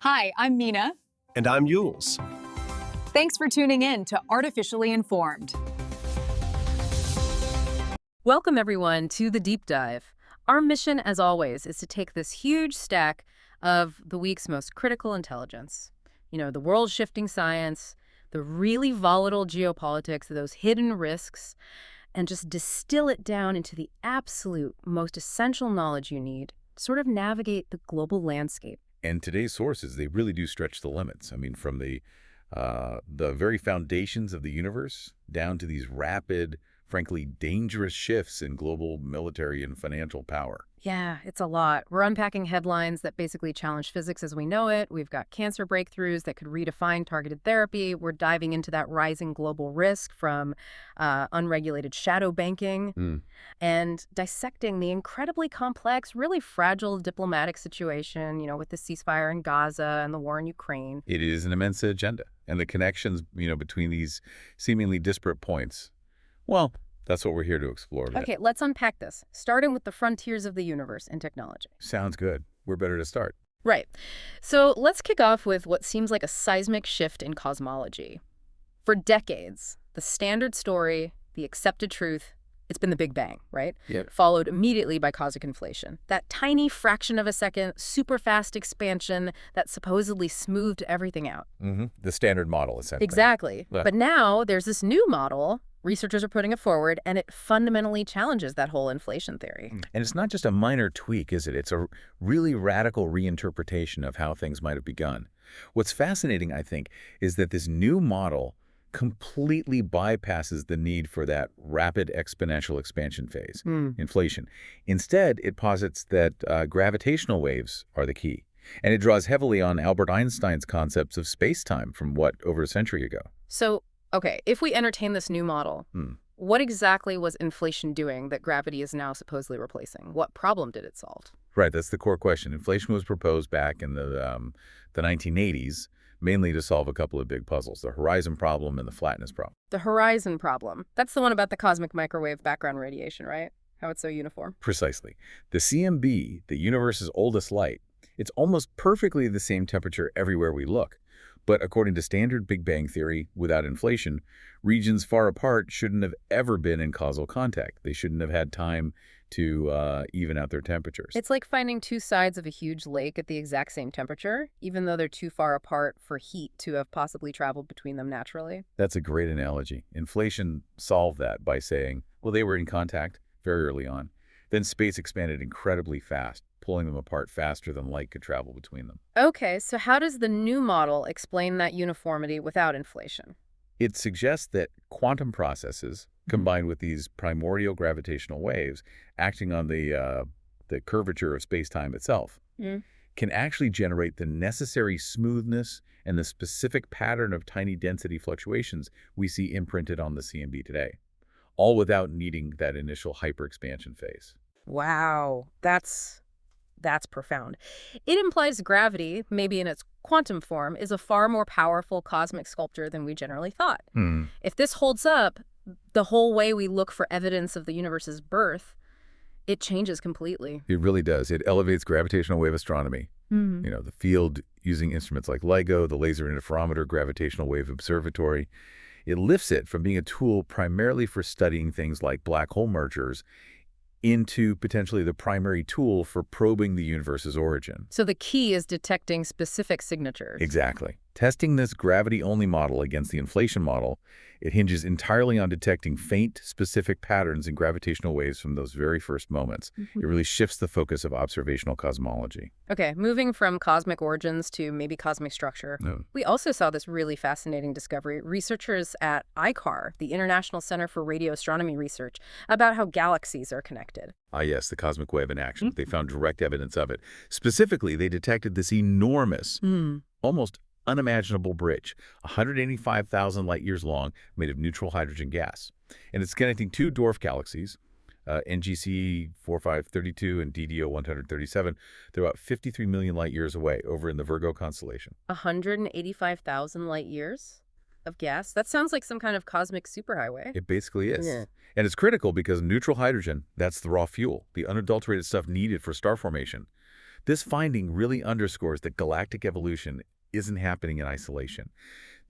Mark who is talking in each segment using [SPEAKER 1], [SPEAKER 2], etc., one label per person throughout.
[SPEAKER 1] Hi, I'm Mina.
[SPEAKER 2] And I'm Yules.
[SPEAKER 1] Thanks for tuning in to Artificially Informed.
[SPEAKER 3] Welcome, everyone, to the Deep Dive. Our mission, as always, is to take this huge stack of the week's most critical intelligence. You know, the world-shifting science, the really volatile geopolitics, those hidden risks, and just distill it down into the absolute most essential knowledge you need to sort of navigate the global landscape.
[SPEAKER 4] And today's sources, they really do stretch the limits. I mean, from the very foundations of the universe down to these rapid, frankly, dangerous shifts in global military and financial power.
[SPEAKER 3] Yeah, it's a lot. We're unpacking headlines that basically challenge physics as we know it. We've got cancer breakthroughs that could redefine targeted therapy. We're diving into that rising global risk from unregulated shadow banking and dissecting the incredibly complex, really fragile diplomatic situation, with the ceasefire in Gaza and the war in Ukraine.
[SPEAKER 4] It is an immense agenda. And the connections, between these seemingly disparate points, well, that's what we're here to explore today.
[SPEAKER 3] Okay, let's unpack this, starting with the frontiers of the universe and technology.
[SPEAKER 4] Sounds good. We're better to start.
[SPEAKER 3] Right. So let's kick off with what seems like a seismic shift in cosmology. For decades, the standard story, the accepted truth, it's been the Big Bang, right?
[SPEAKER 4] Yep.
[SPEAKER 3] Followed immediately by cosmic inflation. That tiny fraction of a second, super fast expansion that supposedly smoothed everything out.
[SPEAKER 4] The standard model, essentially.
[SPEAKER 3] Exactly.
[SPEAKER 4] Yeah.
[SPEAKER 3] But now there's this new model. Researchers are putting it forward, and it fundamentally challenges that whole inflation theory.
[SPEAKER 4] And it's not just a minor tweak, is it? It's a really radical reinterpretation of how things might have begun. What's fascinating, I think, is that this new model completely bypasses the need for that rapid exponential expansion phase, inflation. Instead, it posits that gravitational waves are the key. And it draws heavily on Albert Einstein's concepts of space-time from, over a century ago.
[SPEAKER 3] So, okay, if we entertain this new model, what exactly was inflation doing that gravity is now supposedly replacing? What problem did it solve?
[SPEAKER 4] Right, that's the core question. Inflation was proposed back in the 1980s, mainly to solve a couple of big puzzles, the horizon problem and the flatness problem.
[SPEAKER 3] The horizon problem. That's the one about the cosmic microwave background radiation, right? How it's so uniform.
[SPEAKER 4] Precisely. The CMB, the universe's oldest light, it's almost perfectly the same temperature everywhere we look. But according to standard Big Bang theory, without inflation, regions far apart shouldn't have ever been in causal contact. They shouldn't have had time to even out their temperatures.
[SPEAKER 3] It's like finding two sides of a huge lake at the exact same temperature, even though they're too far apart for heat to have possibly traveled between them naturally.
[SPEAKER 4] That's a great analogy. Inflation solved that by saying, well, they were in contact very early on. Then space expanded incredibly fast, pulling them apart faster than light could travel between them.
[SPEAKER 3] Okay, so how does the new model explain that uniformity without inflation?
[SPEAKER 4] It suggests that quantum processes, combined with these primordial gravitational waves acting on the curvature of space-time itself, can actually generate the necessary smoothness and the specific pattern of tiny density fluctuations we see imprinted on the CMB today, all without needing that initial hyperexpansion phase.
[SPEAKER 3] Wow, that's profound. It implies gravity, maybe in its quantum form, is a far more powerful cosmic sculptor than we generally thought. If this holds up, the whole way we look for evidence of the universe's birth, it changes completely.
[SPEAKER 4] It really does. It elevates gravitational wave astronomy. The field using instruments like LIGO, the Laser Interferometer Gravitational Wave Observatory. It lifts it from being a tool primarily for studying things like black hole mergers into potentially the primary tool for probing the universe's origin.
[SPEAKER 3] So the key is detecting specific signatures.
[SPEAKER 4] Exactly. Testing this gravity-only model against the inflation model, it hinges entirely on detecting faint, specific patterns in gravitational waves from those very first moments. It really shifts the focus of observational cosmology.
[SPEAKER 3] Okay, moving from cosmic origins to maybe cosmic structure, we also saw this really fascinating discovery. Researchers at ICAR, the International Center for Radio Astronomy Research, about how galaxies are connected.
[SPEAKER 4] Ah, yes, the cosmic wave in action. They found direct evidence of it. Specifically, they detected this enormous, almost unimaginable bridge, 185,000 light years long, made of neutral hydrogen gas. And it's connecting two dwarf galaxies, NGC 4532 and DDO 137. They're about 53 million light years away over in the Virgo constellation.
[SPEAKER 3] 185,000 light years of gas? That sounds like some kind of cosmic superhighway.
[SPEAKER 4] It basically is.
[SPEAKER 3] Yeah.
[SPEAKER 4] And it's critical because neutral hydrogen, that's the raw fuel, the unadulterated stuff needed for star formation. This finding really underscores that galactic evolution isn't happening in isolation.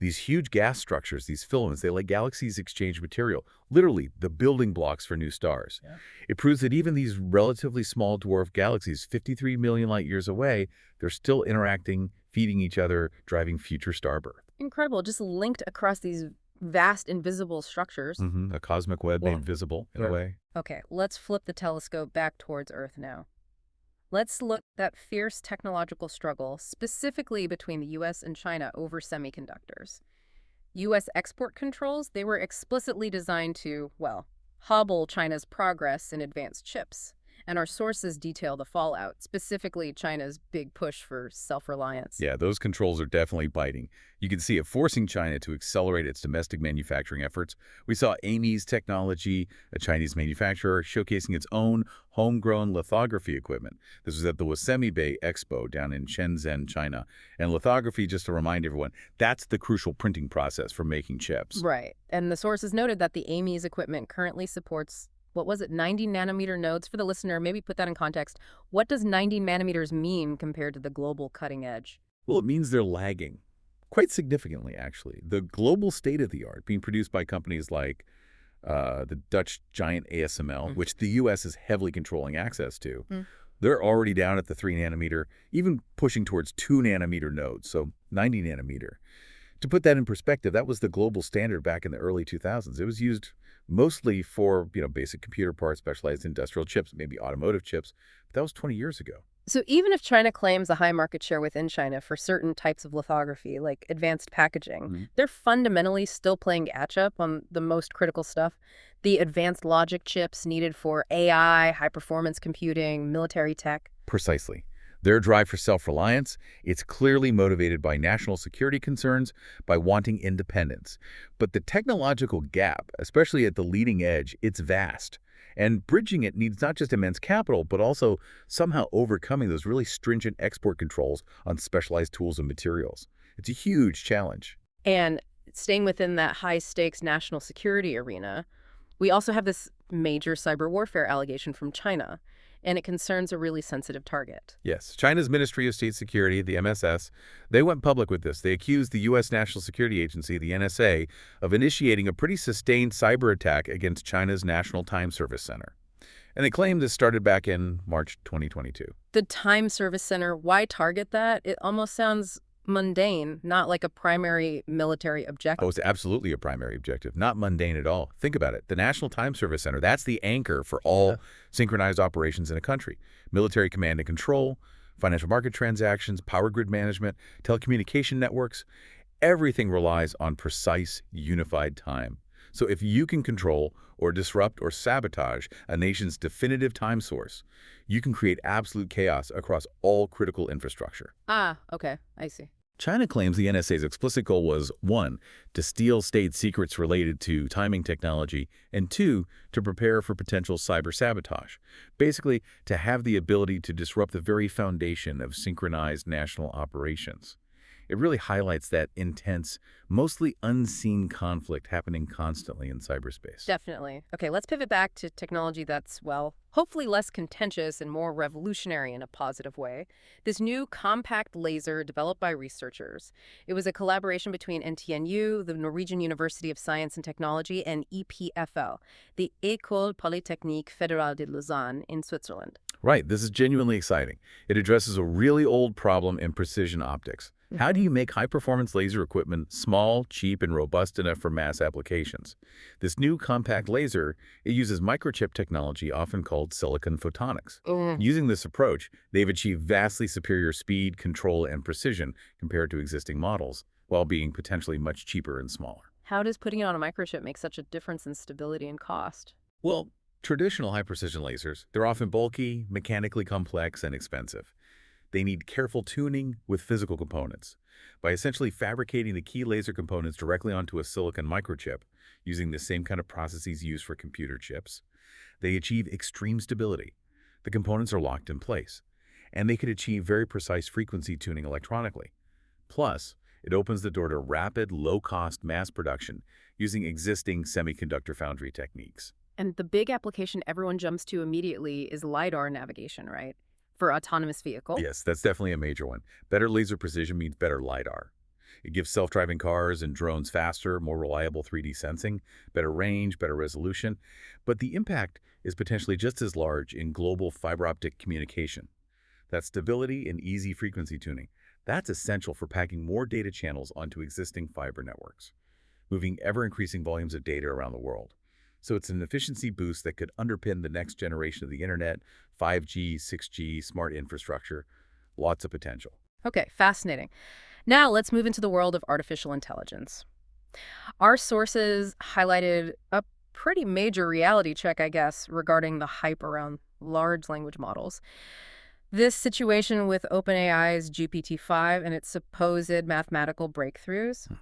[SPEAKER 4] These huge gas structures, these filaments, they let galaxies exchange material, literally the building blocks for new stars.
[SPEAKER 3] Yeah.
[SPEAKER 4] It proves that even these relatively small dwarf galaxies, 53 million light years away, they're still interacting, feeding each other, driving future star birth.
[SPEAKER 3] Incredible, just linked across these vast invisible structures.
[SPEAKER 4] A cosmic web
[SPEAKER 3] Well,
[SPEAKER 4] made visible, in a way.
[SPEAKER 3] Okay, let's flip the telescope back towards Earth now. Let's look at that fierce technological struggle, specifically between the US and China over semiconductors. US export controls, they were explicitly designed to, well, hobble China's progress in advanced chips. And our sources detail the fallout, specifically China's big push for self-reliance.
[SPEAKER 4] Yeah, those controls are definitely biting. You can see it forcing China to accelerate its domestic manufacturing efforts. We saw Amy's Technology, a Chinese manufacturer, showcasing its own homegrown lithography equipment. This was at the Wasemi Bay Expo down in Shenzhen, China. And lithography, just to remind everyone, that's the crucial printing process for making chips.
[SPEAKER 3] Right. And the sources noted that the Amy's equipment currently supports, what was it, 90 nanometer nodes? For the listener, maybe put that in context. What does 90 nanometers mean compared to the global cutting edge?
[SPEAKER 4] Well, it means they're lagging. Quite significantly, actually. The global state-of-the-art being produced by companies like the Dutch giant ASML, which the U.S. is heavily controlling access to, they're already down at the 3 nanometer, even pushing towards 2 nanometer nodes, so 90 nanometer. To put that in perspective, that was the global standard back in the early 2000s. It was used mostly for, basic computer parts, specialized industrial chips, maybe automotive chips, but that was 20 years ago.
[SPEAKER 3] So even if China claims a high market share within China for certain types of lithography, like advanced packaging, they're fundamentally still playing catch-up on the most critical stuff. The advanced logic chips needed for AI, high-performance computing, military tech.
[SPEAKER 4] Precisely. Their drive for self-reliance, it's clearly motivated by national security concerns, by wanting independence. But the technological gap, especially at the leading edge, it's vast. And bridging it needs not just immense capital, but also somehow overcoming those really stringent export controls on specialized tools and materials. It's a huge challenge.
[SPEAKER 3] And staying within that high-stakes national security arena, we also have this major cyber warfare allegation from China, and it concerns a really sensitive target.
[SPEAKER 4] Yes, China's Ministry of State Security, the MSS, they went public with this. They accused the U.S. National Security Agency, the NSA, of initiating a pretty sustained cyber attack against China's National Time Service Center. And they claimed this started back in March 2022.
[SPEAKER 3] The Time Service Center, why target that? It almost sounds mundane, not like a primary military objective.
[SPEAKER 4] Oh, it's absolutely a primary objective, not mundane at all. Think about it. The National Time Service Center, that's the anchor for all synchronized operations in a country. Military command and control, financial market transactions, power grid management, telecommunication networks. Everything relies on precise, unified time. So if you can control or disrupt or sabotage a nation's definitive time source, you can create absolute chaos across all critical infrastructure.
[SPEAKER 3] Ah, okay, I see.
[SPEAKER 4] China claims the NSA's explicit goal was, 1, to steal state secrets related to timing technology, and 2, to prepare for potential cyber sabotage. Basically, to have the ability to disrupt the very foundation of synchronized national operations. It really highlights that intense, mostly unseen conflict happening constantly in cyberspace.
[SPEAKER 3] Definitely. Okay, let's pivot back to technology that's, well, hopefully less contentious and more revolutionary in a positive way. This new compact laser developed by researchers. It was a collaboration between NTNU, the Norwegian University of Science and Technology, and EPFL, the École Polytechnique Fédérale de Lausanne in Switzerland.
[SPEAKER 4] Right, this is genuinely exciting. It addresses a really old problem in precision optics. How do you make high-performance laser equipment small, cheap, and robust enough for mass applications? This new compact laser, it uses microchip technology, often called silicon photonics. Using this approach, they've achieved vastly superior speed, control, and precision compared to existing models, while being potentially much cheaper and smaller.
[SPEAKER 3] How does putting it on a microchip make such a difference in stability and cost?
[SPEAKER 4] Well, traditional high-precision lasers, they're often bulky, mechanically complex, and expensive. They need careful tuning with physical components. By essentially fabricating the key laser components directly onto a silicon microchip, using the same kind of processes used for computer chips, they achieve extreme stability. The components are locked in place, and they could achieve very precise frequency tuning electronically. Plus, it opens the door to rapid, low-cost mass production using existing semiconductor foundry techniques.
[SPEAKER 3] And the big application everyone jumps to immediately is LiDAR navigation, right? for autonomous vehicle.
[SPEAKER 4] Yes, that's definitely a major one. Better laser precision means better LiDAR. It gives self-driving cars and drones faster, more reliable 3D sensing, better range, better resolution. But the impact is potentially just as large in global fiber optic communication. That stability and easy frequency tuning, that's essential for packing more data channels onto existing fiber networks, moving ever-increasing volumes of data around the world. So it's an efficiency boost that could underpin the next generation of the internet, 5G, 6G, smart infrastructure, lots of potential.
[SPEAKER 3] Okay, fascinating. Now let's move into the world of artificial intelligence. Our sources highlighted a pretty major reality check, I guess, regarding the hype around large language models. This situation with OpenAI's GPT-5 and its supposed mathematical breakthroughs,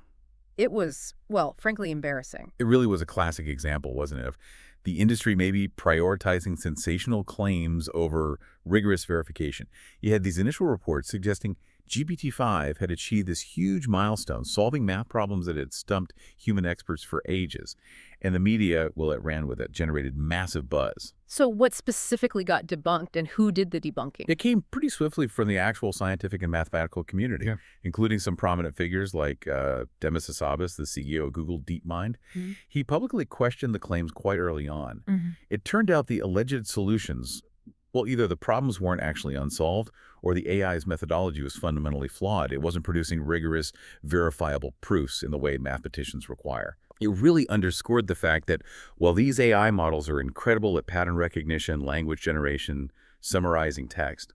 [SPEAKER 3] it was, well, frankly embarrassing.
[SPEAKER 4] It really was a classic example, wasn't it, of the industry maybe prioritizing sensational claims over rigorous verification. You had these initial reports suggesting GPT-5 had achieved this huge milestone, solving math problems that had stumped human experts for ages. And the media, well, it ran with it, generated massive buzz.
[SPEAKER 3] So what specifically got debunked and who did the debunking?
[SPEAKER 4] It came pretty swiftly from the actual scientific and mathematical community, including some prominent figures like Demis Hassabis, the CEO of Google DeepMind. He publicly questioned the claims quite early on. It turned out the alleged solutions, well, either the problems weren't actually unsolved or the AI's methodology was fundamentally flawed. It wasn't producing rigorous, verifiable proofs in the way mathematicians require. It really underscored the fact that while these AI models are incredible at pattern recognition, language generation, summarizing text,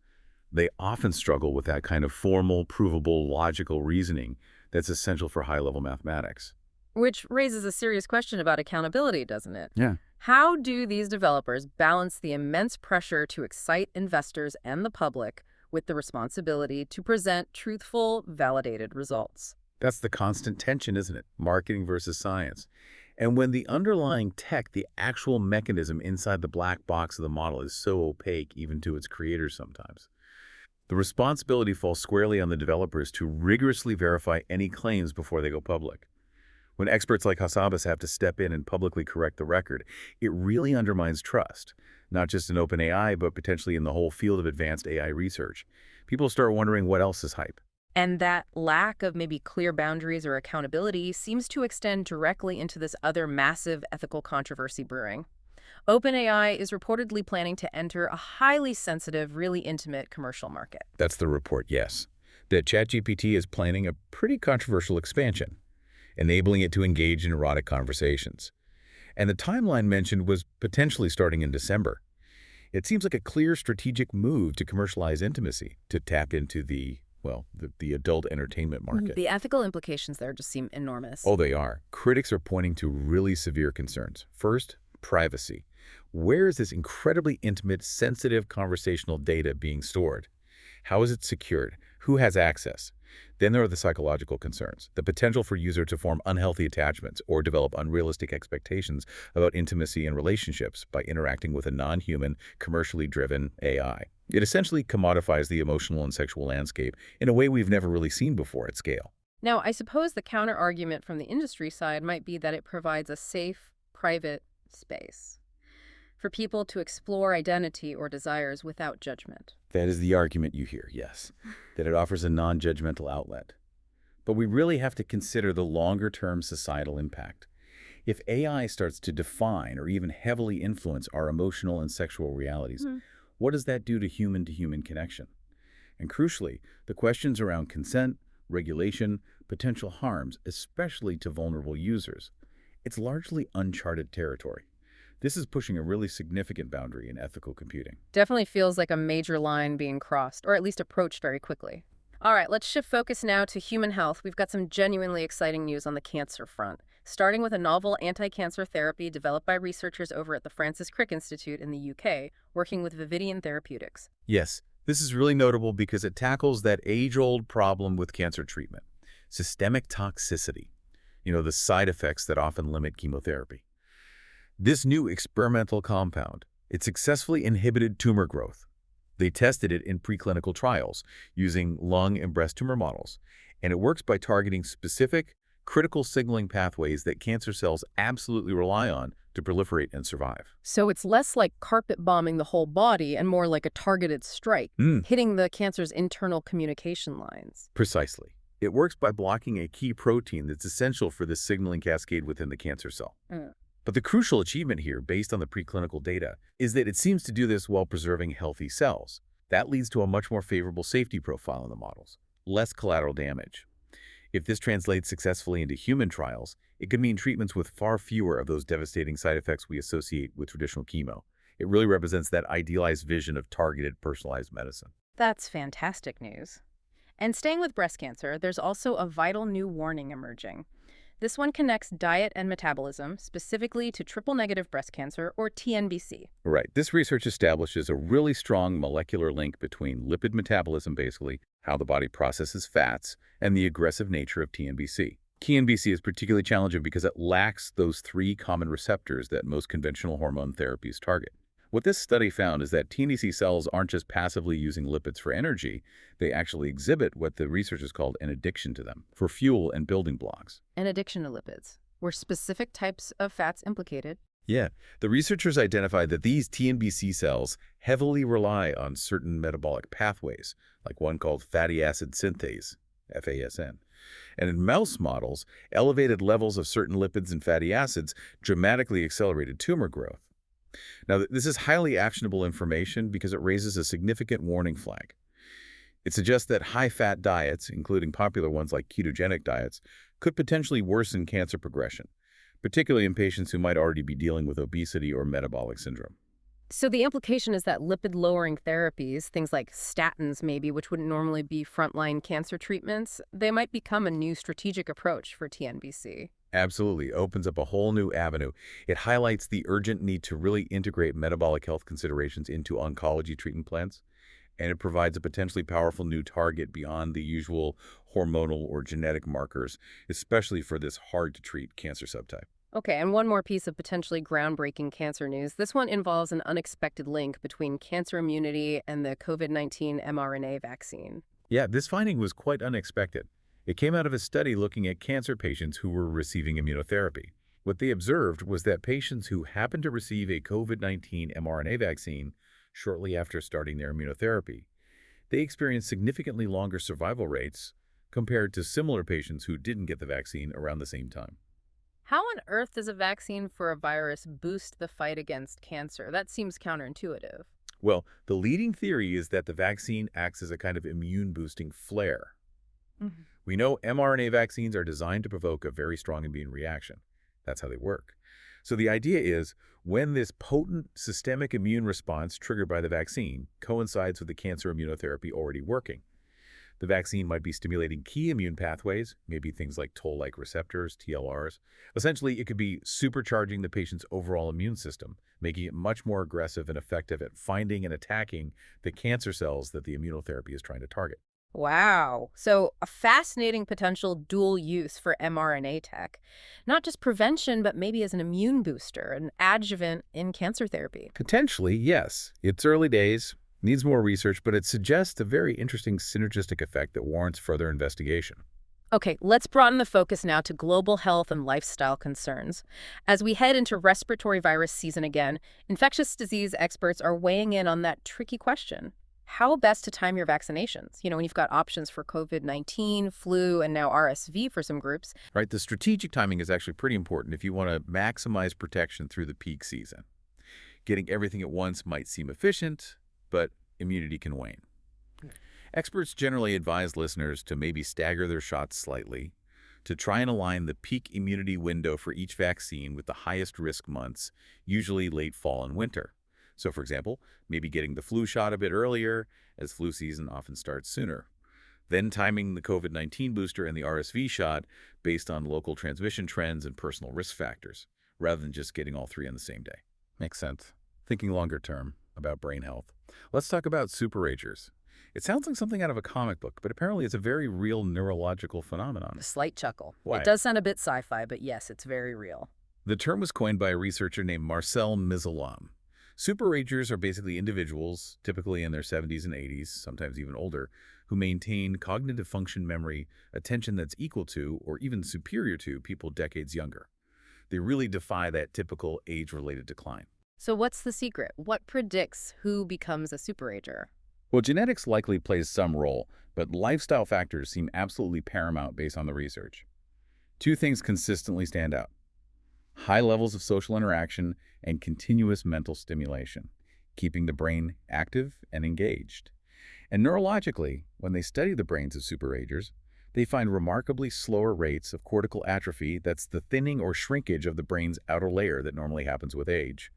[SPEAKER 4] they often struggle with that kind of formal, provable, logical reasoning that's essential for high-level mathematics.
[SPEAKER 3] Which raises a serious question about accountability, doesn't it?
[SPEAKER 4] Yeah.
[SPEAKER 3] How do these developers balance the immense pressure to excite investors and the public with the responsibility to present truthful, validated results?
[SPEAKER 4] That's the constant tension, isn't it? Marketing versus science. And when the underlying tech, the actual mechanism inside the black box of the model is so opaque even to its creators sometimes, the responsibility falls squarely on the developers to rigorously verify any claims before they go public. When experts like Hassabis have to step in and publicly correct the record, it really undermines trust, not just in OpenAI, but potentially in the whole field of advanced AI research. People start wondering what else is hype.
[SPEAKER 3] And that lack of maybe clear boundaries or accountability seems to extend directly into this other massive ethical controversy brewing. OpenAI is reportedly planning to enter a highly sensitive, really intimate commercial market.
[SPEAKER 4] That's the report, yes. That ChatGPT is planning a pretty controversial expansion, enabling it to engage in erotic conversations. And the timeline mentioned was potentially starting in December. It seems like a clear strategic move to commercialize intimacy, to tap into the adult entertainment market.
[SPEAKER 3] The ethical implications there just seem enormous.
[SPEAKER 4] Oh, they are. Critics are pointing to really severe concerns. First, privacy. Where is this incredibly intimate, sensitive conversational data being stored? How is it secured? Who has access? Then there are the psychological concerns, the potential for users to form unhealthy attachments or develop unrealistic expectations about intimacy and relationships by interacting with a non-human, commercially driven AI. It essentially commodifies the emotional and sexual landscape in a way we've never really seen before at scale.
[SPEAKER 3] Now, I suppose the counter-argument from the industry side might be that it provides a safe, private space for people to explore identity or desires without judgment.
[SPEAKER 4] That is the argument you hear, yes, that it offers a non-judgmental outlet. But we really have to consider the longer-term societal impact. If AI starts to define or even heavily influence our emotional and sexual realities, what does that do to human connection? And crucially, the questions around consent, regulation, potential harms, especially to vulnerable users, it's largely uncharted territory. This is pushing a really significant boundary in ethical computing.
[SPEAKER 3] Definitely feels like a major line being crossed, or at least approached very quickly. All right, let's shift focus now to human health. We've got some genuinely exciting news on the cancer front, starting with a novel anti-cancer therapy developed by researchers over at the Francis Crick Institute in the UK, working with Vividian Therapeutics.
[SPEAKER 4] Yes, this is really notable because it tackles that age-old problem with cancer treatment, systemic toxicity, the side effects that often limit chemotherapy. This new experimental compound, it successfully inhibited tumor growth. They tested it in preclinical trials using lung and breast tumor models, and it works by targeting specific, critical signaling pathways that cancer cells absolutely rely on to proliferate and survive.
[SPEAKER 3] So it's less like carpet bombing the whole body and more like a targeted strike, hitting the cancer's internal communication lines.
[SPEAKER 4] Precisely. It works by blocking a key protein that's essential for the signaling cascade within the cancer cell. But the crucial achievement here, based on the preclinical data, is that it seems to do this while preserving healthy cells. That leads to a much more favorable safety profile in the models, less collateral damage. If this translates successfully into human trials, it could mean treatments with far fewer of those devastating side effects we associate with traditional chemo. It really represents that idealized vision of targeted, personalized medicine.
[SPEAKER 3] That's fantastic news. And staying with breast cancer, there's also a vital new warning emerging. This one connects diet and metabolism, specifically to triple-negative breast cancer, or TNBC.
[SPEAKER 4] Right. This research establishes a really strong molecular link between lipid metabolism, basically, how the body processes fats, and the aggressive nature of TNBC. TNBC is particularly challenging because it lacks those 3 common receptors that most conventional hormone therapies target. What this study found is that TNBC cells aren't just passively using lipids for energy, they actually exhibit what the researchers called an addiction to them, for fuel and building blocks.
[SPEAKER 3] An addiction to lipids. Were specific types of fats implicated?
[SPEAKER 4] Yeah, the researchers identified that these TNBC cells heavily rely on certain metabolic pathways, like one called fatty acid synthase, FASN. And in mouse models, elevated levels of certain lipids and fatty acids dramatically accelerated tumor growth. Now, this is highly actionable information because it raises a significant warning flag. It suggests that high-fat diets, including popular ones like ketogenic diets, could potentially worsen cancer progression, particularly in patients who might already be dealing with obesity or metabolic syndrome.
[SPEAKER 3] So the implication is that lipid-lowering therapies, things like statins maybe, which wouldn't normally be frontline cancer treatments, they might become a new strategic approach for TNBC.
[SPEAKER 4] Absolutely. Opens up a whole new avenue. It highlights the urgent need to really integrate metabolic health considerations into oncology treatment plans, and it provides a potentially powerful new target beyond the usual hormonal or genetic markers, especially for this hard-to-treat cancer subtype.
[SPEAKER 3] Okay, and one more piece of potentially groundbreaking cancer news. This one involves an unexpected link between cancer immunity and the COVID-19 mRNA vaccine.
[SPEAKER 4] Yeah, this finding was quite unexpected. It came out of a study looking at cancer patients who were receiving immunotherapy. What they observed was that patients who happened to receive a COVID-19 mRNA vaccine shortly after starting their immunotherapy, they experienced significantly longer survival rates compared to similar patients who didn't get the vaccine around the same time.
[SPEAKER 3] How on earth does a vaccine for a virus boost the fight against cancer? That seems counterintuitive.
[SPEAKER 4] Well, the leading theory is that the vaccine acts as a kind of immune-boosting flare. We know mRNA vaccines are designed to provoke a very strong immune reaction. That's how they work. So the idea is, when this potent systemic immune response triggered by the vaccine coincides with the cancer immunotherapy already working, the vaccine might be stimulating key immune pathways, maybe things like toll-like receptors, TLRs. Essentially, it could be supercharging the patient's overall immune system, making it much more aggressive and effective at finding and attacking the cancer cells that the immunotherapy is trying to target.
[SPEAKER 3] Wow. So a fascinating potential dual use for mRNA tech. Not just prevention, but maybe as an immune booster, an adjuvant in cancer therapy.
[SPEAKER 4] Potentially, yes. It's early days, needs more research, but it suggests a very interesting synergistic effect that warrants further investigation.
[SPEAKER 3] Okay, let's broaden the focus now to global health and lifestyle concerns. As we head into respiratory virus season again, infectious disease experts are weighing in on that tricky question. How best to time your vaccinations? You know, when you've got options for COVID-19, flu, and now RSV for some groups.
[SPEAKER 4] Right, the strategic timing is actually pretty important if you want to maximize protection through the peak season. Getting everything at once might seem efficient, but immunity can wane. Experts generally advise listeners to maybe stagger their shots slightly, to try and align the peak immunity window for each vaccine with the highest risk months, usually late fall and winter. So, for example, maybe getting the flu shot a bit earlier, as flu season often starts sooner. Then timing the COVID-19 booster and the RSV shot based on local transmission trends and personal risk factors, rather than just getting all 3 on the same day. Makes sense. Thinking longer term about brain health. Let's talk about superagers. It sounds like something out of a comic book, but apparently it's a very real neurological phenomenon.
[SPEAKER 3] A slight chuckle.
[SPEAKER 4] Why?
[SPEAKER 3] It does sound a bit sci-fi, but yes, it's very real.
[SPEAKER 4] The term was coined by a researcher named Marcel Mizelam. Superagers are basically individuals, typically in their 70s and 80s, sometimes even older, who maintain cognitive function memory, attention that's equal to or even superior to people decades younger. They really defy that typical age-related decline.
[SPEAKER 3] So what's the secret? What predicts who becomes a superager?
[SPEAKER 4] Well, genetics likely plays some role, but lifestyle factors seem absolutely paramount based on the research. Two things consistently stand out: high levels of social interaction and continuous mental stimulation, keeping the brain active and engaged. And neurologically, when they study the brains of superagers, they find remarkably slower rates of cortical atrophy. That's the thinning or shrinkage of the brain's outer layer that normally happens with age.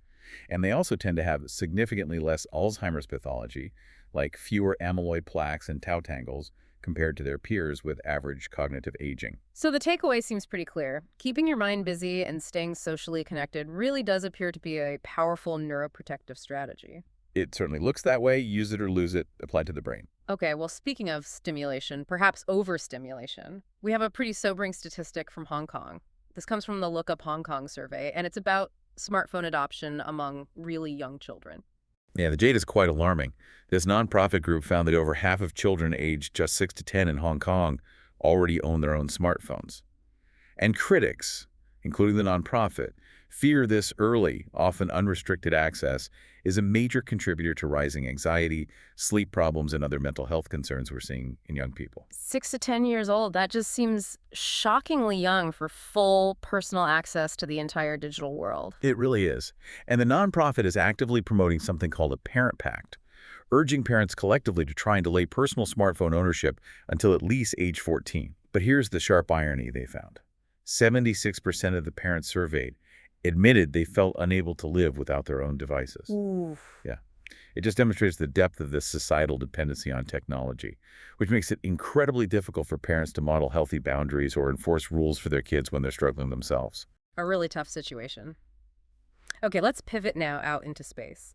[SPEAKER 4] And they also tend to have significantly less Alzheimer's pathology, like fewer amyloid plaques and tau tangles, compared to their peers with average cognitive aging.
[SPEAKER 3] So the takeaway seems pretty clear. Keeping your mind busy and staying socially connected really does appear to be a powerful neuroprotective strategy.
[SPEAKER 4] It certainly looks that way. Use it or lose it, applied to the brain.
[SPEAKER 3] Okay, well, speaking of stimulation, perhaps overstimulation, we have a pretty sobering statistic from Hong Kong. This comes from the Look Up Hong Kong survey, and it's about smartphone adoption among really young children.
[SPEAKER 4] Yeah, the data is quite alarming. This nonprofit group found that over half of children aged just 6 to 10 in Hong Kong already own their own smartphones. And critics, including the nonprofit, fear this early, often unrestricted access is a major contributor to rising anxiety, sleep problems, and other mental health concerns we're seeing in young people.
[SPEAKER 3] 6 to 10 years old, that just seems shockingly young for full personal access to the entire digital world.
[SPEAKER 4] It really is. And the nonprofit is actively promoting something called a parent pact, urging parents collectively to try and delay personal smartphone ownership until at least age 14. But here's the sharp irony they found. 76% of the parents surveyed admitted they felt unable to live without their own devices.
[SPEAKER 3] Oof.
[SPEAKER 4] Yeah. It just demonstrates the depth of this societal dependency on technology, which makes it incredibly difficult for parents to model healthy boundaries or enforce rules for their kids when they're struggling themselves.
[SPEAKER 3] A really tough situation. Okay, let's pivot now out into space.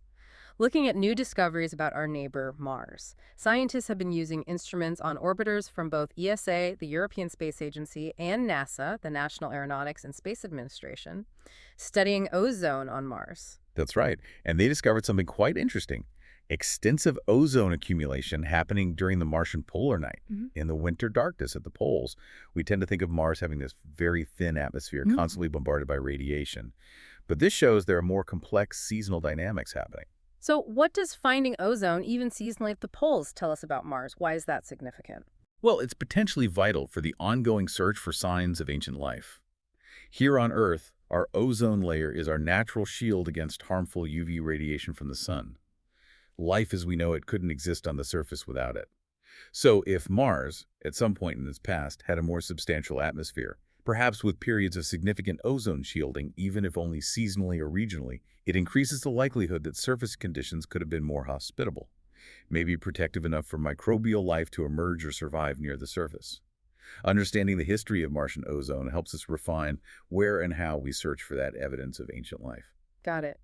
[SPEAKER 3] Looking at new discoveries about our neighbor, Mars, scientists have been using instruments on orbiters from both ESA, the European Space Agency, and NASA, the National Aeronautics and Space Administration, studying ozone on Mars.
[SPEAKER 4] That's right. And they discovered something quite interesting: extensive ozone accumulation happening during the Martian polar night. In the winter darkness at the poles, we tend to think of Mars having this very thin atmosphere constantly bombarded by radiation. But this shows there are more complex seasonal dynamics happening.
[SPEAKER 3] So what does finding ozone, even seasonally at the poles, tell us about Mars? Why is that significant?
[SPEAKER 4] Well, it's potentially vital for the ongoing search for signs of ancient life. Here on Earth, our ozone layer is our natural shield against harmful UV radiation from the sun. Life as we know it couldn't exist on the surface without it. So if Mars, at some point in its past, had a more substantial atmosphere, perhaps with periods of significant ozone shielding, even if only seasonally or regionally, it increases the likelihood that surface conditions could have been more hospitable, maybe protective enough for microbial life to emerge or survive near the surface. Understanding the history of Martian ozone helps us refine where and how we search for that evidence of ancient life.
[SPEAKER 3] Got it.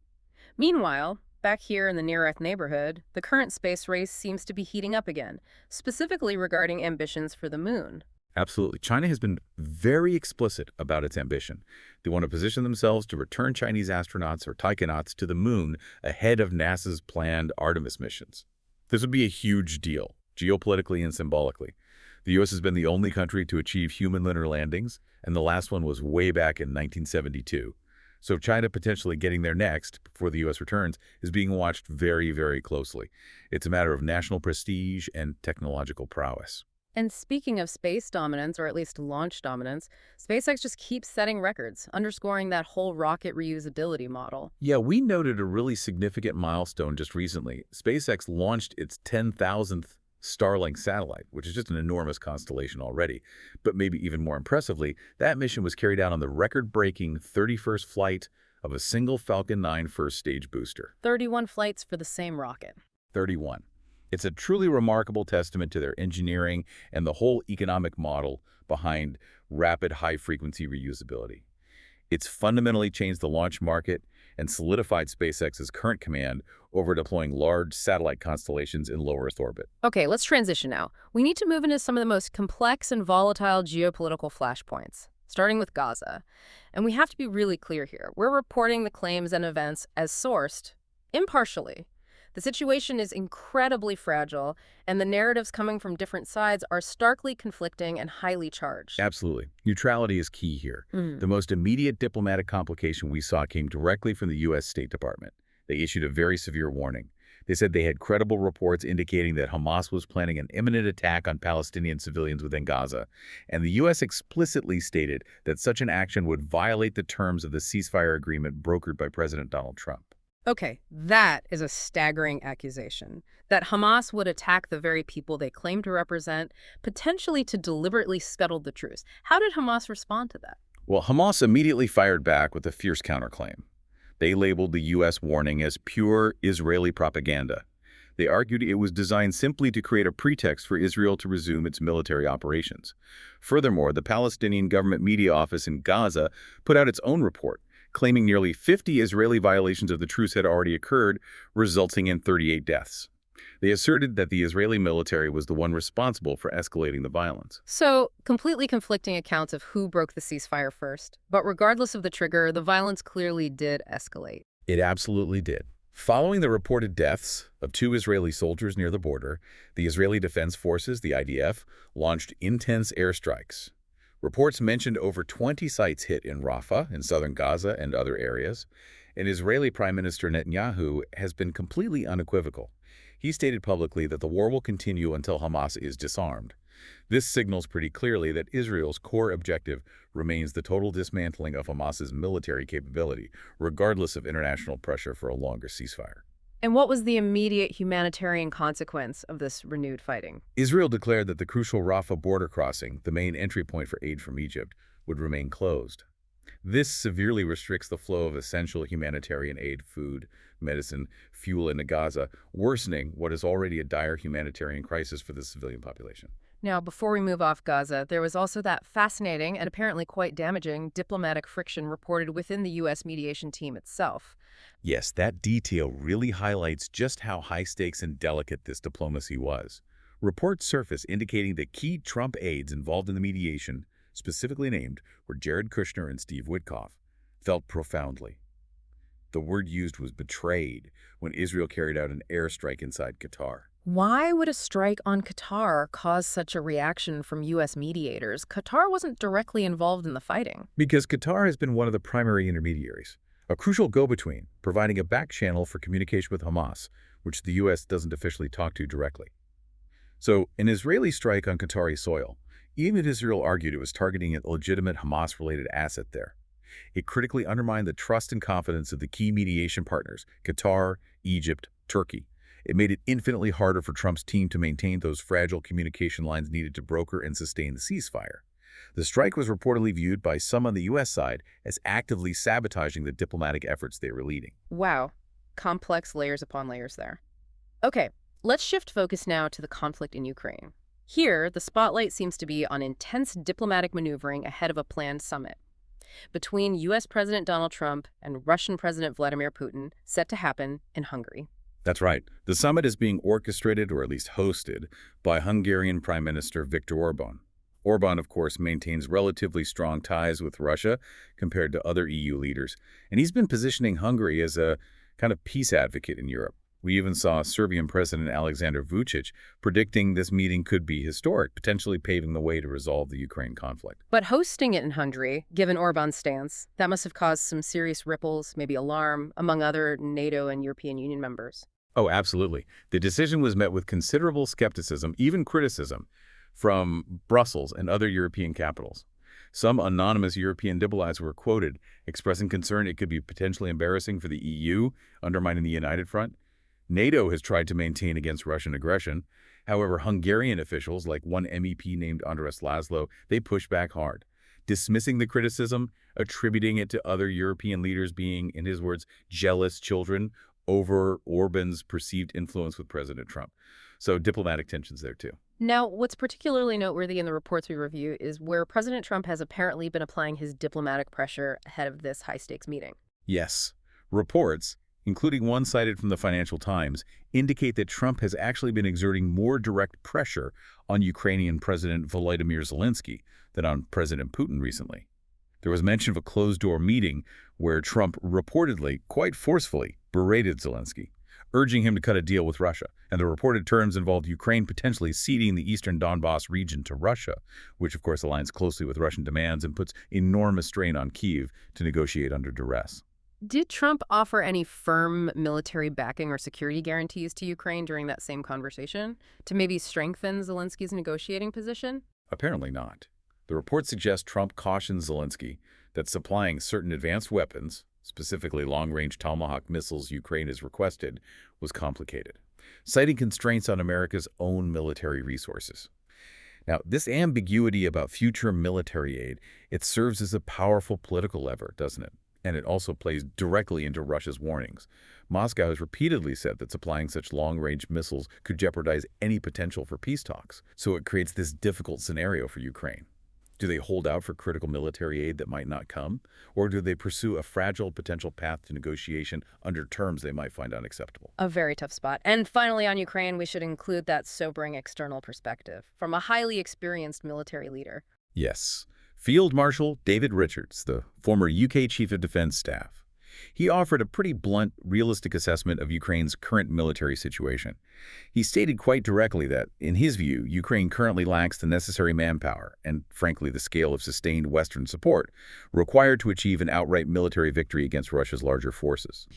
[SPEAKER 3] Meanwhile, back here in the near-Earth neighborhood, the current space race seems to be heating up again, specifically regarding ambitions for the moon.
[SPEAKER 4] Absolutely. China has been very explicit about its ambition. They want to position themselves to return Chinese astronauts or taikonauts to the moon ahead of NASA's planned Artemis missions. This would be a huge deal, geopolitically and symbolically. The U.S. has been the only country to achieve human lunar landings, and the last one was way back in 1972. So China potentially getting there next, before the U.S. returns, is being watched very, very closely. It's a matter of national prestige and technological prowess.
[SPEAKER 3] And speaking of space dominance, or at least launch dominance, SpaceX just keeps setting records, underscoring that whole rocket reusability model.
[SPEAKER 4] Yeah, we noted a really significant milestone just recently. SpaceX launched its 10,000th Starlink satellite, which is just an enormous constellation already. But maybe even more impressively, that mission was carried out on the record-breaking 31st flight of a single Falcon 9 first-stage booster.
[SPEAKER 3] 31 flights for the same rocket.
[SPEAKER 4] 31. It's a truly remarkable testament to their engineering and the whole economic model behind rapid high-frequency reusability. It's fundamentally changed the launch market and solidified SpaceX's current command over deploying large satellite constellations in low Earth orbit.
[SPEAKER 3] Okay, let's transition now. We need to move into some of the most complex and volatile geopolitical flashpoints, starting with Gaza. And we have to be really clear here. We're reporting the claims and events as sourced impartially. The situation is incredibly fragile, and the narratives coming from different sides are starkly conflicting and highly charged.
[SPEAKER 4] Absolutely. Neutrality is key here. The most immediate diplomatic complication we saw came directly from the U.S. State Department. They issued a very severe warning. They said they had credible reports indicating that Hamas was planning an imminent attack on Palestinian civilians within Gaza, and the U.S. explicitly stated that such an action would violate the terms of the ceasefire agreement brokered by President Donald Trump.
[SPEAKER 3] Okay, that is a staggering accusation. That Hamas would attack the very people they claim to represent, potentially to deliberately scuttle the truce. How did Hamas respond to that?
[SPEAKER 4] Well, Hamas immediately fired back with a fierce counterclaim. They labeled the U.S. warning as pure Israeli propaganda. They argued it was designed simply to create a pretext for Israel to resume its military operations. Furthermore, the Palestinian government media office in Gaza put out its own report, claiming nearly 50 Israeli violations of the truce had already occurred, resulting in 38 deaths. They asserted that the Israeli military was the one responsible for escalating the violence.
[SPEAKER 3] So, completely conflicting accounts of who broke the ceasefire first. But regardless of the trigger, the violence clearly did escalate.
[SPEAKER 4] It absolutely did. Following the reported deaths of 2 Israeli soldiers near the border, the Israeli Defense Forces, the IDF, launched intense airstrikes. Reports mentioned over 20 sites hit in Rafah, in southern Gaza, and other areas. And Israeli Prime Minister Netanyahu has been completely unequivocal. He stated publicly that the war will continue until Hamas is disarmed. This signals pretty clearly that Israel's core objective remains the total dismantling of Hamas's military capability, regardless of international pressure for a longer ceasefire.
[SPEAKER 3] And what was the immediate humanitarian consequence of this renewed fighting?
[SPEAKER 4] Israel declared that the crucial Rafah border crossing, the main entry point for aid from Egypt, would remain closed. This severely restricts the flow of essential humanitarian aid, food, medicine, fuel into Gaza, worsening what is already a dire humanitarian crisis for the civilian population.
[SPEAKER 3] Now, before we move off Gaza, there was also that fascinating and apparently quite damaging diplomatic friction reported within the U.S. mediation team itself.
[SPEAKER 4] Yes, that detail really highlights just how high-stakes and delicate this diplomacy was. Reports surfaced indicating that key Trump aides involved in the mediation, specifically named were Jared Kushner and Steve Witkoff, felt profoundly. The word used was betrayed when Israel carried out an airstrike inside Qatar.
[SPEAKER 3] Why would a strike on Qatar cause such a reaction from U.S. mediators? Qatar wasn't directly involved in the fighting.
[SPEAKER 4] Because Qatar has been one of the primary intermediaries, a crucial go-between, providing a back channel for communication with Hamas, which the U.S. doesn't officially talk to directly. So, an Israeli strike on Qatari soil, even if Israel argued it was targeting a legitimate Hamas-related asset there, it critically undermined the trust and confidence of the key mediation partners, Qatar, Egypt, Turkey. It made it infinitely harder for Trump's team to maintain those fragile communication lines needed to broker and sustain the ceasefire. The strike was reportedly viewed by some on the U.S. side as actively sabotaging the diplomatic efforts they were leading.
[SPEAKER 3] Wow. Complex layers upon layers there. Okay, let's shift focus now to the conflict in Ukraine. Here, the spotlight seems to be on intense diplomatic maneuvering ahead of a planned summit between U.S. President Donald Trump and Russian President Vladimir Putin, set to happen in Hungary.
[SPEAKER 4] That's right. The summit is being orchestrated, or at least hosted, by Hungarian Prime Minister Viktor Orban. Orban, of course, maintains relatively strong ties with Russia compared to other EU leaders, and he's been positioning Hungary as a kind of peace advocate in Europe. We even saw Serbian President Alexander Vučić predicting this meeting could be historic, potentially paving the way to resolve the Ukraine conflict.
[SPEAKER 3] But hosting it in Hungary, given Orban's stance, that must have caused some serious ripples, maybe alarm, among other NATO and European Union members.
[SPEAKER 4] Oh, absolutely. The decision was met with considerable skepticism, even criticism, from Brussels and other European capitals. Some anonymous European diplomats were quoted expressing concern it could be potentially embarrassing for the EU, undermining the United Front. NATO has tried to maintain against Russian aggression. However, Hungarian officials, like one MEP named András Laszlo, they pushed back hard, dismissing the criticism, attributing it to other European leaders being, in his words, jealous children over Orban's perceived influence with President Trump. So diplomatic tensions there too.
[SPEAKER 3] Now, what's particularly noteworthy in the reports we review is where President Trump has apparently been applying his diplomatic pressure ahead of this high-stakes meeting.
[SPEAKER 4] Yes. Reports, including one cited from the Financial Times, indicate that Trump has actually been exerting more direct pressure on Ukrainian President Volodymyr Zelensky than on President Putin recently. There was mention of a closed-door meeting where Trump reportedly, quite forcefully, berated Zelensky, urging him to cut a deal with Russia. And the reported terms involved Ukraine potentially ceding the eastern Donbas region to Russia, which of course aligns closely with Russian demands and puts enormous strain on Kyiv to negotiate under duress.
[SPEAKER 3] Did Trump offer any firm military backing or security guarantees to Ukraine during that same conversation to maybe strengthen Zelensky's negotiating position?
[SPEAKER 4] Apparently not. The report suggests Trump cautioned Zelensky that supplying certain advanced weapons, specifically long-range Tomahawk missiles Ukraine has requested, was complicated, citing constraints on America's own military resources. Now, this ambiguity about future military aid, it serves as a powerful political lever, doesn't it? And it also plays directly into Russia's warnings. Moscow has repeatedly said that supplying such long-range missiles could jeopardize any potential for peace talks. So it creates this difficult scenario for Ukraine. Do they hold out for critical military aid that might not come? Or do they pursue a fragile potential path to negotiation under terms they might find unacceptable?
[SPEAKER 3] A very tough spot. And finally, on Ukraine, we should include that sobering external perspective from a highly experienced military leader.
[SPEAKER 4] Yes. Field Marshal David Richards, the former UK Chief of Defense Staff. He offered a pretty blunt, realistic assessment of Ukraine's current military situation. He stated quite directly that, in his view, Ukraine currently lacks the necessary manpower and, frankly, the scale of sustained Western support required to achieve an outright military victory against Russia's larger forces.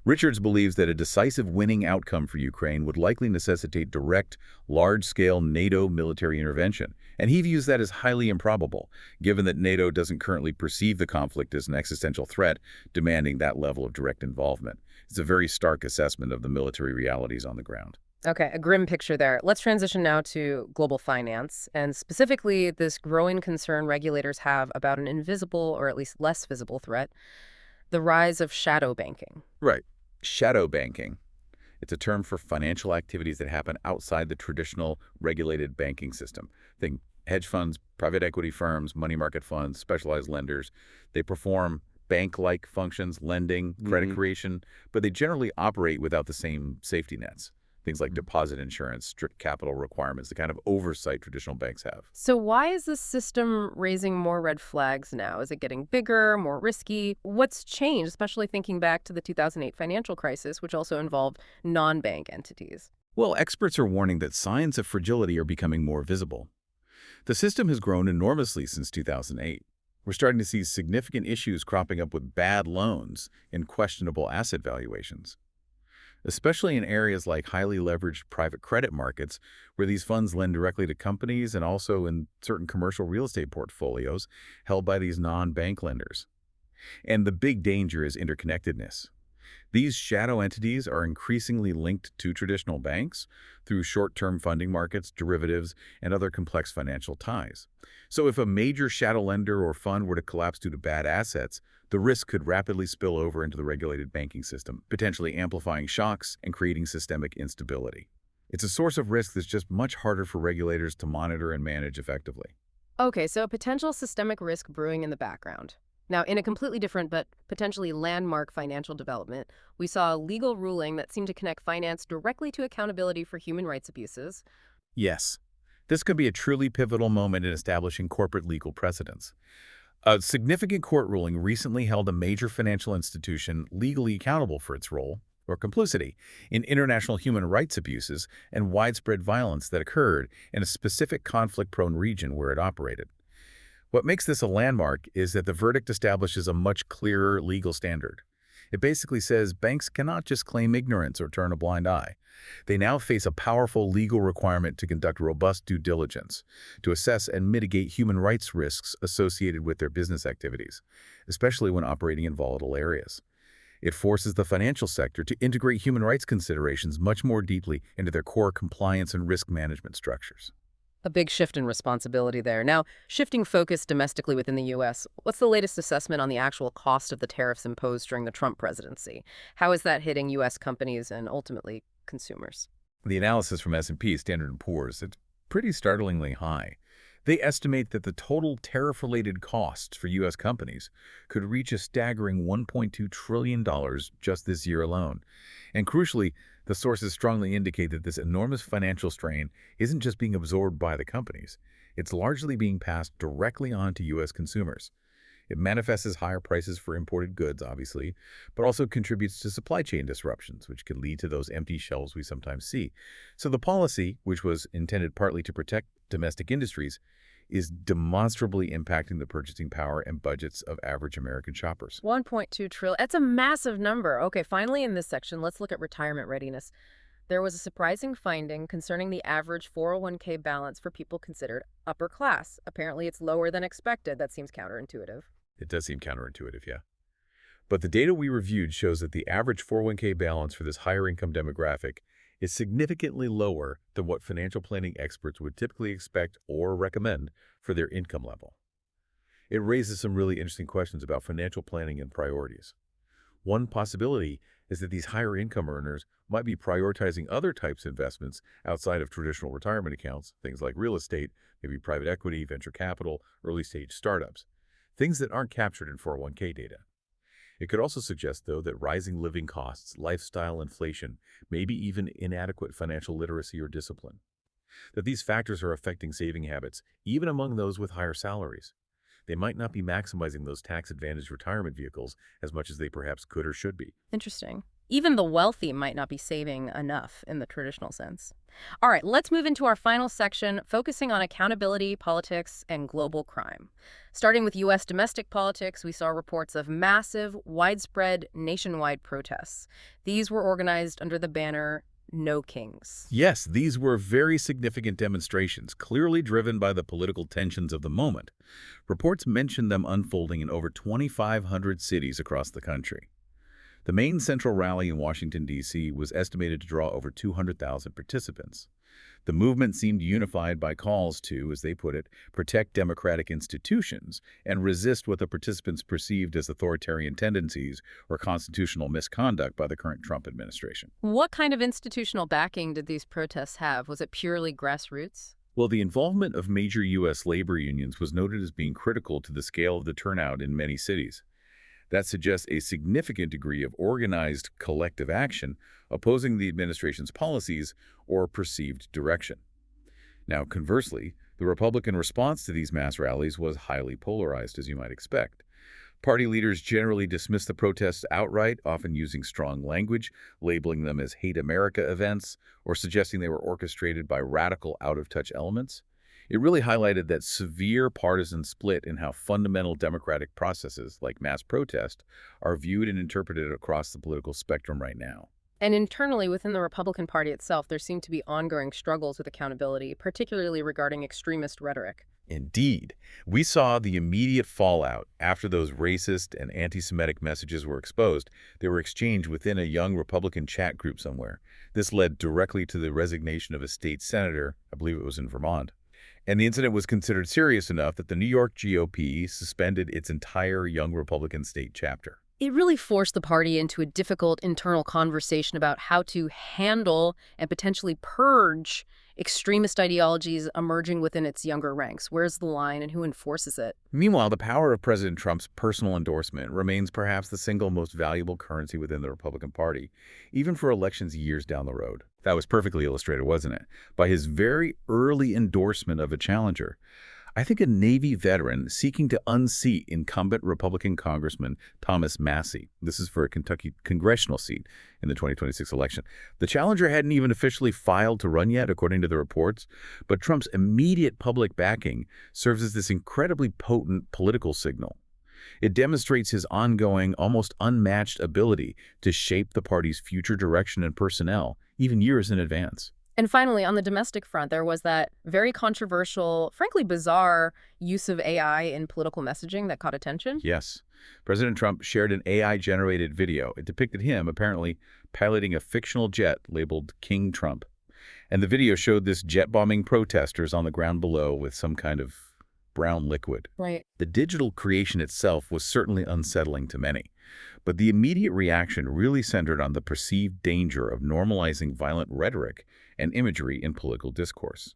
[SPEAKER 4] Richards believes that a decisive winning outcome for Ukraine would likely necessitate direct, large-scale NATO military intervention, and he views that as highly improbable, given that NATO doesn't currently perceive the conflict as an existential threat demanding that level of direct involvement. It's a very stark assessment of the military realities on the ground.
[SPEAKER 3] Okay, a grim picture there. Let's transition now to global finance, and specifically this growing concern regulators have about an invisible, or at least less visible threat, the rise of shadow banking.
[SPEAKER 4] Right. Shadow banking. It's a term for financial activities that happen outside the traditional regulated banking system. Think hedge funds, private equity firms, money market funds, specialized lenders. They perform bank-like functions, lending, credit creation, but they generally operate without the same safety nets. Things like deposit insurance, strict capital requirements, the kind of oversight traditional banks have.
[SPEAKER 3] So why is this system raising more red flags now? Is it getting bigger, more risky? What's changed, especially thinking back to the 2008 financial crisis, which also involved non-bank entities?
[SPEAKER 4] Well, experts are warning that signs of fragility are becoming more visible. The system has grown enormously since 2008. We're starting to see significant issues cropping up with bad loans and questionable asset valuations, especially in areas like highly leveraged private credit markets, where these funds lend directly to companies and also in certain commercial real estate portfolios held by these non-bank lenders. And the big danger is interconnectedness. These shadow entities are increasingly linked to traditional banks through short-term funding markets, derivatives, and other complex financial ties. So if a major shadow lender or fund were to collapse due to bad assets, the risk could rapidly spill over into the regulated banking system, potentially amplifying shocks and creating systemic instability. It's a source of risk that's just much harder for regulators to monitor and manage effectively.
[SPEAKER 3] Okay, so a potential systemic risk brewing in the background. Now, in a completely different but potentially landmark financial development, we saw a legal ruling that seemed to connect finance directly to accountability for human rights abuses.
[SPEAKER 4] Yes, this could be a truly pivotal moment in establishing corporate legal precedents. A significant court ruling recently held a major financial institution legally accountable for its role, or complicity, in international human rights abuses and widespread violence that occurred in a specific conflict-prone region where it operated. What makes this a landmark is that the verdict establishes a much clearer legal standard. It basically says banks cannot just claim ignorance or turn a blind eye. They now face a powerful legal requirement to conduct robust due diligence, to assess and mitigate human rights risks associated with their business activities, especially when operating in volatile areas. It forces the financial sector to integrate human rights considerations much more deeply into their core compliance and risk management structures.
[SPEAKER 3] A big shift in responsibility there. Now, shifting focus domestically within the U.S., what's the latest assessment on the actual cost of the tariffs imposed during the Trump presidency? How is that hitting U.S. companies and ultimately consumers?
[SPEAKER 4] The analysis from S&P, Standard & Poor's, it's pretty startlingly high. They estimate that the total tariff-related costs for U.S. companies could reach a staggering $1.2 trillion just this year alone. And crucially, the sources strongly indicate that this enormous financial strain isn't just being absorbed by the companies. It's largely being passed directly on to U.S. consumers. It manifests as higher prices for imported goods, obviously, but also contributes to supply chain disruptions, which can lead to those empty shelves we sometimes see. So the policy, which was intended partly to protect domestic industries, is demonstrably impacting the purchasing power and budgets of average American shoppers.
[SPEAKER 3] 1.2 trillion. That's a massive number. Okay, finally in this section, let's look at retirement readiness. There was a surprising finding concerning the average 401k balance for people considered upper class. Apparently, it's lower than expected. That seems counterintuitive.
[SPEAKER 4] It does seem counterintuitive, yeah. But the data we reviewed shows that the average 401k balance for this higher income demographic is significantly lower than what financial planning experts would typically expect or recommend for their income level. It raises some really interesting questions about financial planning and priorities. One possibility is that these higher income earners might be prioritizing other types of investments outside of traditional retirement accounts, things like real estate, maybe private equity, venture capital, early-stage startups, things that aren't captured in 401k data. It could also suggest, though, that rising living costs, lifestyle inflation, maybe even inadequate financial literacy or discipline, that these factors are affecting saving habits, even among those with higher salaries. They might not be maximizing those tax-advantaged retirement vehicles as much as they perhaps could or should be.
[SPEAKER 3] Interesting. Even the wealthy might not be saving enough in the traditional sense. All right, let's move into our final section, focusing on accountability, politics, and global crime. Starting with U.S. domestic politics, we saw reports of massive, widespread, nationwide protests. These were organized under the banner No Kings.
[SPEAKER 4] Yes, these were very significant demonstrations, clearly driven by the political tensions of the moment. Reports mention them unfolding in over 2,500 cities across the country. The main central rally in Washington, D.C. was estimated to draw over 200,000 participants. The movement seemed unified by calls to, as they put it, protect democratic institutions and resist what the participants perceived as authoritarian tendencies or constitutional misconduct by the current Trump administration.
[SPEAKER 3] What kind of institutional backing did these protests have? Was it purely grassroots?
[SPEAKER 4] Well, the involvement of major U.S. labor unions was noted as being critical to the scale of the turnout in many cities. That suggests a significant degree of organized collective action opposing the administration's policies or perceived direction. Now, conversely, the Republican response to these mass rallies was highly polarized, as you might expect. Party leaders generally dismissed the protests outright, often using strong language, labeling them as hate America events, or suggesting they were orchestrated by radical out-of-touch elements. It really highlighted that severe partisan split in how fundamental democratic processes, like mass protest, are viewed and interpreted across the political spectrum right now.
[SPEAKER 3] And internally within the Republican Party itself, there seem to be ongoing struggles with accountability, particularly regarding extremist rhetoric.
[SPEAKER 4] Indeed, we saw the immediate fallout after those racist and anti-Semitic messages were exposed. They were exchanged within a young Republican chat group somewhere. This led directly to the resignation of a state senator, I believe it was in Vermont. And the incident was considered serious enough that the New York GOP suspended its entire Young Republican state chapter.
[SPEAKER 3] It really forced the party into a difficult internal conversation about how to handle and potentially purge extremist ideologies emerging within its younger ranks. Where's the line and who enforces it?
[SPEAKER 4] Meanwhile, the power of President Trump's personal endorsement remains perhaps the single most valuable currency within the Republican Party, even for elections years down the road. That was perfectly illustrated, wasn't it? By his very early endorsement of a challenger. I think a Navy veteran seeking to unseat incumbent Republican Congressman Thomas Massie. This is for a Kentucky congressional seat in the 2026 election. The challenger hadn't even officially filed to run yet, according to the reports, but Trump's immediate public backing serves as this incredibly potent political signal. It demonstrates his ongoing, almost unmatched ability to shape the party's future direction and personnel, even years in advance.
[SPEAKER 3] And finally, on the domestic front, there was that very controversial, frankly bizarre use of AI in political messaging that caught attention.
[SPEAKER 4] Yes. President Trump shared an AI-generated video. It depicted him, apparently, piloting a fictional jet labeled King Trump. And the video showed this jet bombing protesters on the ground below with some kind of brown liquid.
[SPEAKER 3] Right.
[SPEAKER 4] The digital creation itself was certainly unsettling to many. But the immediate reaction really centered on the perceived danger of normalizing violent rhetoric and imagery in political discourse,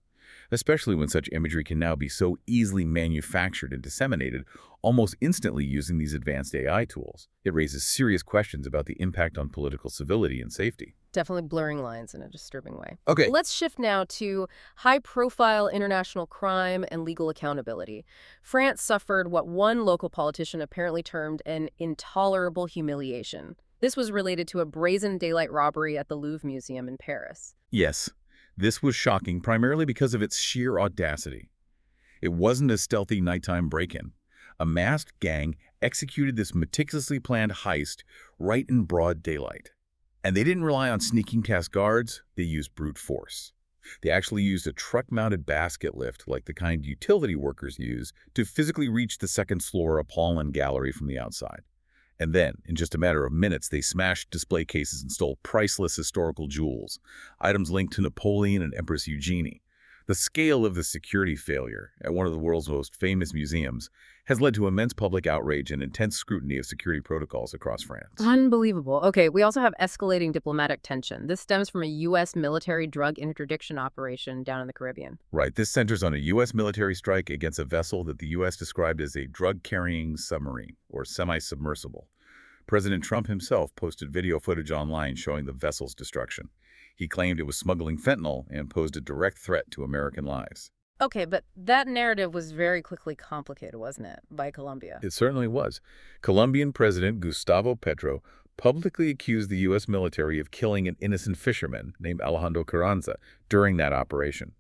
[SPEAKER 4] especially when such imagery can now be so easily manufactured and disseminated almost instantly using these advanced AI tools. It raises serious questions about the impact on political civility and safety.
[SPEAKER 3] Definitely blurring lines in a disturbing way.
[SPEAKER 4] Okay.
[SPEAKER 3] Let's shift now to high-profile international crime and legal accountability. France suffered what one local politician apparently termed an intolerable humiliation. This was related to a brazen daylight robbery at the Louvre Museum in Paris.
[SPEAKER 4] Yes, this was shocking primarily because of its sheer audacity. It wasn't a stealthy nighttime break-in. A masked gang executed this meticulously planned heist right in broad daylight. And they didn't rely on sneaking past guards, they used brute force. They actually used a truck-mounted basket lift, like the kind utility workers use, to physically reach the second floor Apollon gallery from the outside. And then, in just a matter of minutes, they smashed display cases and stole priceless historical jewels, items linked to Napoleon and Empress Eugenie. The scale of the security failure at one of the world's most famous museums has led to immense public outrage and intense scrutiny of security protocols across France.
[SPEAKER 3] Unbelievable. Okay, we also have escalating diplomatic tension. This stems from a U.S. military drug interdiction operation down in the Caribbean.
[SPEAKER 4] Right, this centers on a U.S. military strike against a vessel that the U.S. described as a drug-carrying submarine, or semi-submersible. President Trump himself posted video footage online showing the vessel's destruction. He claimed it was smuggling fentanyl and posed a direct threat to American lives.
[SPEAKER 3] Okay, but that narrative was very quickly complicated, wasn't it, by Colombia?
[SPEAKER 4] It certainly was. Colombian President Gustavo Petro publicly accused the U.S. military of killing an innocent fisherman named Alejandro Carranza during that operation.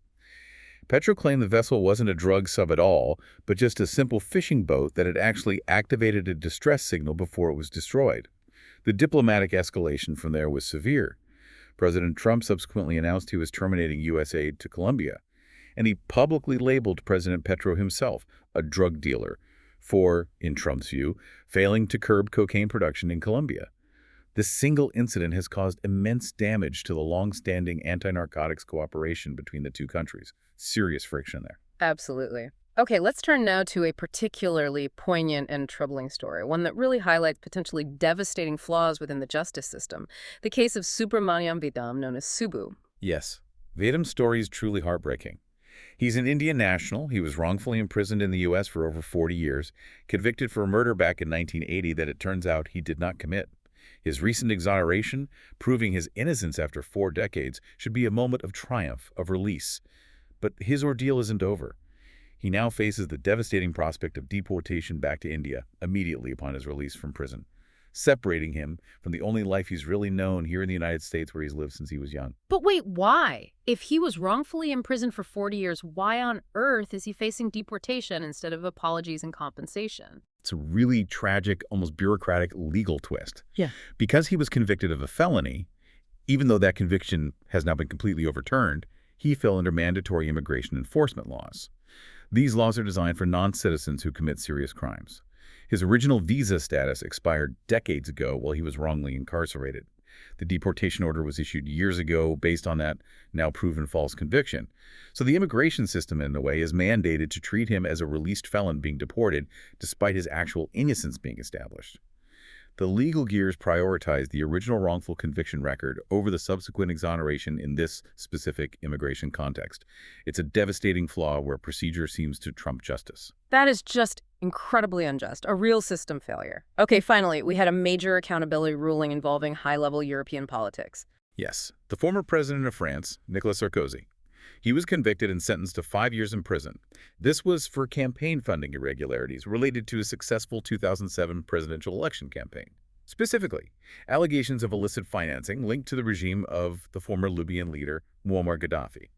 [SPEAKER 4] Petro claimed the vessel wasn't a drug sub at all, but just a simple fishing boat that had actually activated a distress signal before it was destroyed. The diplomatic escalation from there was severe. President Trump subsequently announced he was terminating U.S. aid to Colombia, and he publicly labeled President Petro himself a drug dealer for, in Trump's view, failing to curb cocaine production in Colombia. This single incident has caused immense damage to the long-standing anti-narcotics cooperation between the two countries. Serious friction there.
[SPEAKER 3] Absolutely. Okay, let's turn now to a particularly poignant and troubling story, one that really highlights potentially devastating flaws within the justice system. The case of Subramaniam Vidam, known as Subu.
[SPEAKER 4] Yes, Vidam's story is truly heartbreaking. He's an Indian national. He was wrongfully imprisoned in the U.S. for over 40 years, convicted for a murder back in 1980 that it turns out he did not commit. His recent exoneration, proving his innocence after 4 decades, should be a moment of triumph, of release. But his ordeal isn't over. He now faces the devastating prospect of deportation back to India immediately upon his release from prison, separating him from the only life he's really known here in the United States, where he's lived since he was young.
[SPEAKER 3] But wait, why? If he was wrongfully imprisoned for 40 years, why on earth is he facing deportation instead of apologies and compensation?
[SPEAKER 4] It's a really tragic, almost bureaucratic legal twist.
[SPEAKER 3] Yeah.
[SPEAKER 4] Because he was convicted of a felony, even though that conviction has now been completely overturned, he fell under mandatory immigration enforcement laws. These laws are designed for non-citizens who commit serious crimes. His original visa status expired decades ago while he was wrongly incarcerated. The deportation order was issued years ago based on that now proven false conviction. So the immigration system, in a way, is mandated to treat him as a released felon being deported despite his actual innocence being established. The legal gears prioritize the original wrongful conviction record over the subsequent exoneration in this specific immigration context. It's a devastating flaw where procedure seems to trump justice.
[SPEAKER 3] That is just incredibly unjust, a real system failure. Okay, finally, we had a major accountability ruling involving high-level European politics.
[SPEAKER 4] Yes, the former president of France, Nicolas Sarkozy. He was convicted and sentenced to 5 years in prison. This was for campaign funding irregularities related to a successful 2007 presidential election campaign. Specifically, allegations of illicit financing linked to the regime of the former Libyan leader, Muammar Gaddafi.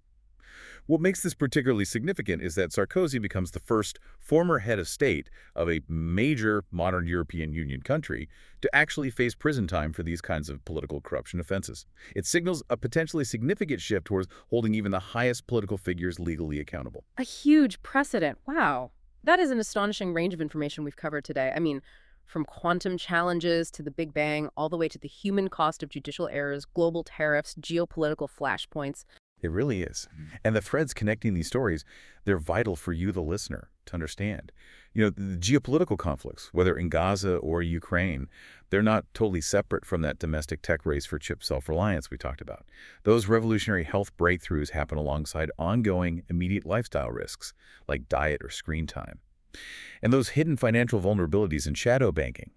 [SPEAKER 4] What makes this particularly significant is that Sarkozy becomes the first former head of state of a major modern European Union country to actually face prison time for these kinds of political corruption offenses. It signals a potentially significant shift towards holding even the highest political figures legally accountable.
[SPEAKER 3] A huge precedent. Wow. That is an astonishing range of information we've covered today. I mean, from quantum challenges to the Big Bang, all the way to the human cost of judicial errors, global tariffs, geopolitical flashpoints.
[SPEAKER 4] It really is. And the threads connecting these stories, they're vital for you, the listener, to understand. You know, the geopolitical conflicts, whether in Gaza or Ukraine, they're not totally separate from that domestic tech race for chip self-reliance we talked about. Those revolutionary health breakthroughs happen alongside ongoing immediate lifestyle risks, like diet or screen time. And those hidden financial vulnerabilities in shadow banking,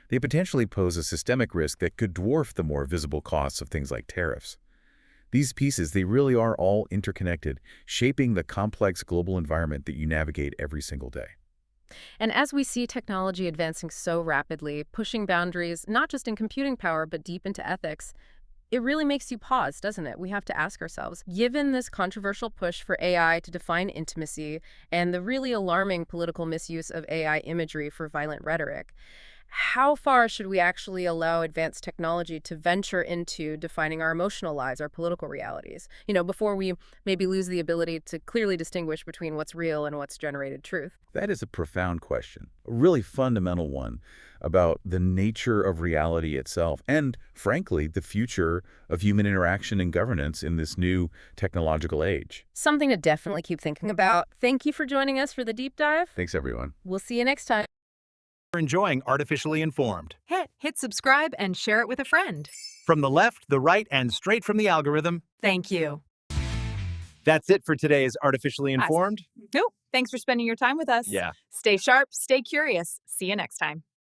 [SPEAKER 4] They potentially pose a systemic risk that could dwarf the more visible costs of things like tariffs. These pieces, they really are all interconnected, shaping the complex global environment that you navigate every single day.
[SPEAKER 3] And as we see technology advancing so rapidly, pushing boundaries not just in computing power, but deep into ethics, it really makes you pause, doesn't it? We have to ask ourselves, given this controversial push for AI to define intimacy and the really alarming political misuse of AI imagery for violent rhetoric, how far should we actually allow advanced technology to venture into defining our emotional lives, our political realities, before we maybe lose the ability to clearly distinguish between what's real and what's generated truth?
[SPEAKER 4] That is a profound question, a really fundamental one about the nature of reality itself and, frankly, the future of human interaction and governance in this new technological age.
[SPEAKER 3] Something to definitely keep thinking about. Thank you for joining us for the deep dive.
[SPEAKER 4] Thanks, everyone.
[SPEAKER 3] We'll see you next time.
[SPEAKER 2] Enjoying Artificially Informed.
[SPEAKER 1] Hit subscribe and share it with a friend.
[SPEAKER 2] From the left, the right, and straight from the algorithm.
[SPEAKER 1] Thank you.
[SPEAKER 2] That's it for today's Artificially Informed.
[SPEAKER 1] Thanks for spending your time with us.
[SPEAKER 2] Yeah.
[SPEAKER 1] Stay sharp, stay curious. See you next time.